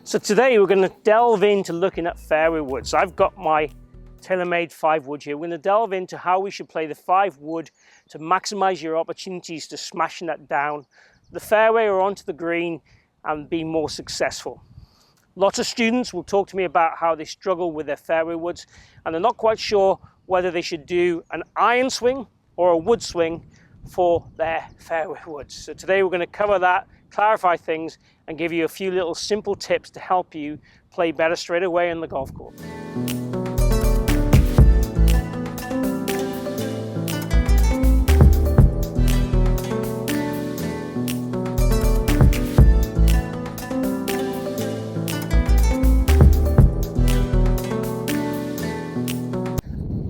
So today we're going to delve into looking at fairway woods. I've got my tailor-made 5-wood here. We're going to delve into how we should play the 5-wood to maximize your opportunities to smashing that down the fairway or onto the green and be more successful. Lots of students will talk to me about how they struggle with their fairway woods and they're not quite sure whether they should do an iron swing or a wood swing for their fairway woods. So today we're going to cover that, clarify things, and give you a few little simple tips to help you play better straight away in the golf course.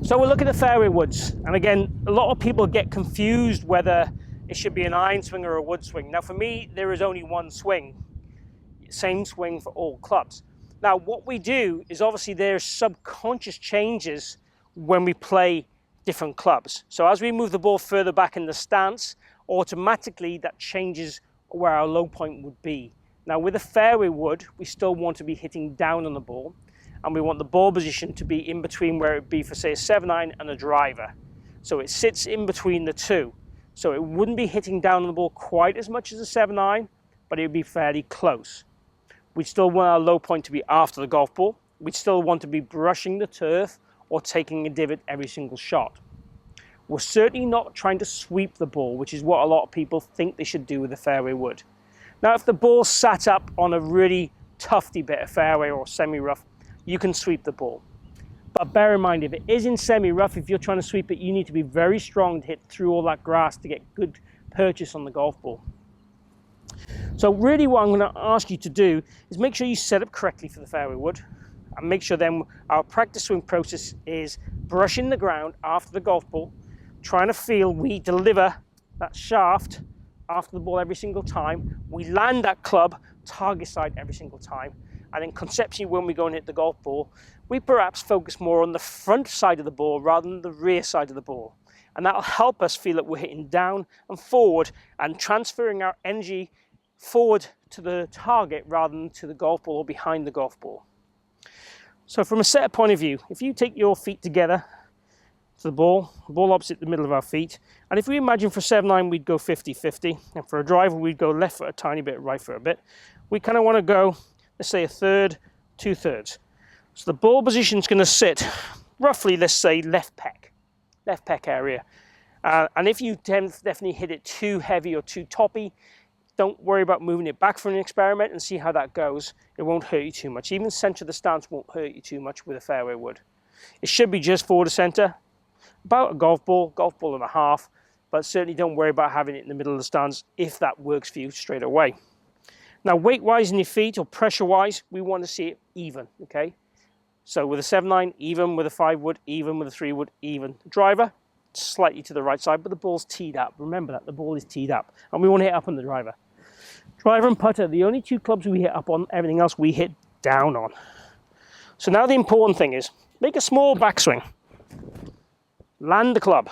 So we're looking at fairway woods, and again, a lot of people get confused whether it should be an iron swing or a wood swing. Now for me, there is only one swing, same swing for all clubs. Now what we do is obviously there's subconscious changes when we play different clubs. So as we move the ball further back in the stance, automatically that changes where our low point would be. Now with a fairway wood, we still want to be hitting down on the ball, and we want the ball position to be in between where it would be for say a 7-iron and a driver. So it sits in between the two. So it wouldn't be hitting down on the ball quite as much as a 7-iron, but it would be fairly close. We'd still want our low point to be after the golf ball. We'd still want to be brushing the turf or taking a divot every single shot. We're certainly not trying to sweep the ball, which is what a lot of people think they should do with a fairway wood. Now if the ball sat up on a really tufty bit of fairway or semi-rough, you can sweep the ball. But bear in mind, if it is in semi-rough, if you're trying to sweep it, you need to be very strong to hit through all that grass to get good purchase on the golf ball. So really what I'm going to ask you to do is make sure you set up correctly for the fairway wood, and make sure then our practice swing process is brushing the ground after the golf ball, trying to feel we deliver that shaft after the ball every single time, we land that club target side every single time. And then conceptually, when we go and hit the golf ball, we perhaps focus more on the front side of the ball rather than the rear side of the ball. And that'll help us feel that we're hitting down and forward and transferring our energy forward to the target rather than to the golf ball or behind the golf ball. So from a setter point of view, if you take your feet together to the ball opposite the middle of our feet, and if we imagine for 7-iron we'd go 50-50, and for a driver we'd go left foot a tiny bit, right foot a bit, we kind of want to go, let's say, a third, 2/3. So the ball position is going to sit roughly, let's say, left pec area. And if you definitely hit it too heavy or too toppy, don't worry about moving it back for an experiment and see how that goes. It won't hurt you too much. Even center of the stance won't hurt you too much with a fairway wood. It should be just forward of center, about a golf ball and a half, but certainly don't worry about having it in the middle of the stance if that works for you straight away. Now weight-wise in your feet or pressure-wise, we want to see it even, okay? So with a 7-iron, even. With a 5-wood, even. With a 3-wood, even. Driver, slightly to the right side, but the ball's teed up. Remember that, the ball is teed up. And we want to hit up on the driver. Driver and putter, the only two clubs we hit up on, everything else we hit down on. So now the important thing is, make a small backswing. Land the club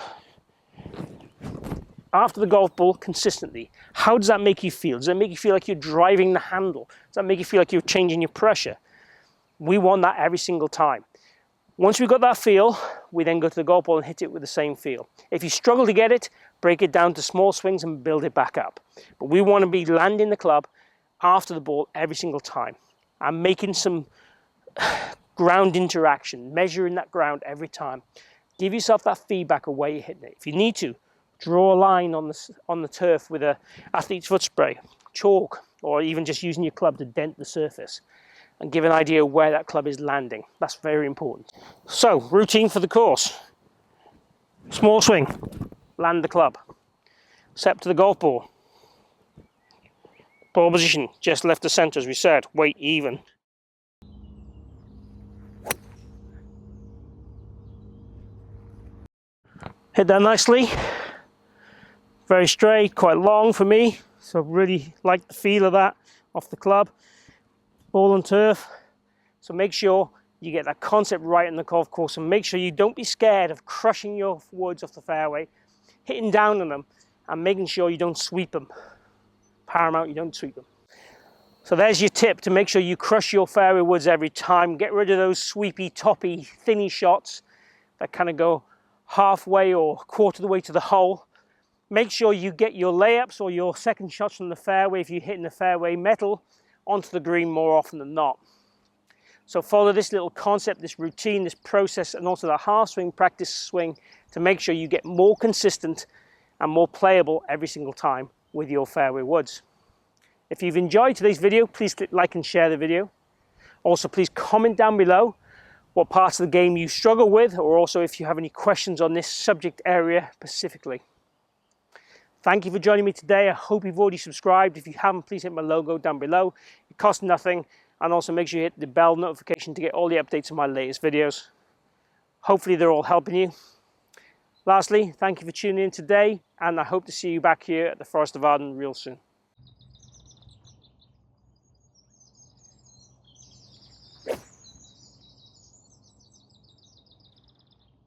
after the golf ball consistently. How does that make you feel? Does that make you feel like you're driving the handle? Does that make you feel like you're changing your pressure? We want that every single time. Once we've got that feel, we then go to the golf ball and hit it with the same feel. If you struggle to get it, break it down to small swings and build it back up. But we want to be landing the club after the ball every single time and making some ground interaction, measuring that ground every time. Give yourself that feedback of where you're hitting it. If you need to, draw a line on the turf with a athlete's foot spray, chalk, or even just using your club to dent the surface and give an idea of where that club is landing. That's very important. So, routine for the course. Small swing, land the club. Step to the golf ball. Ball position, just left to center as we said, weight even. Hit that nicely. Very straight, quite long for me, so really like the feel of that off the club. Ball and turf, so make sure you get that concept right in the golf course and make sure you don't be scared of crushing your woods off the fairway, hitting down on them and making sure you don't sweep them. Paramount, you don't sweep them. So there's your tip to make sure you crush your fairway woods every time. Get rid of those sweepy, toppy, thinny shots that kind of go halfway or quarter of the way to the hole. Make sure you get your layups or your second shots from the fairway, if you're hitting the fairway metal, onto the green more often than not. So follow this little concept, this routine, this process, and also the half swing, practice swing, to make sure you get more consistent and more playable every single time with your fairway woods. If you've enjoyed today's video, please click like and share the video. Also, please comment down below what parts of the game you struggle with, or also if you have any questions on this subject area specifically. Thank you for joining me today. I hope you've already subscribed. If you haven't, please hit my logo down below. It costs nothing. And also make sure you hit the bell notification to get all the updates on my latest videos. Hopefully they're all helping you. Lastly, thank you for tuning in today, and I hope to see you back here at the Forest of Arden real soon.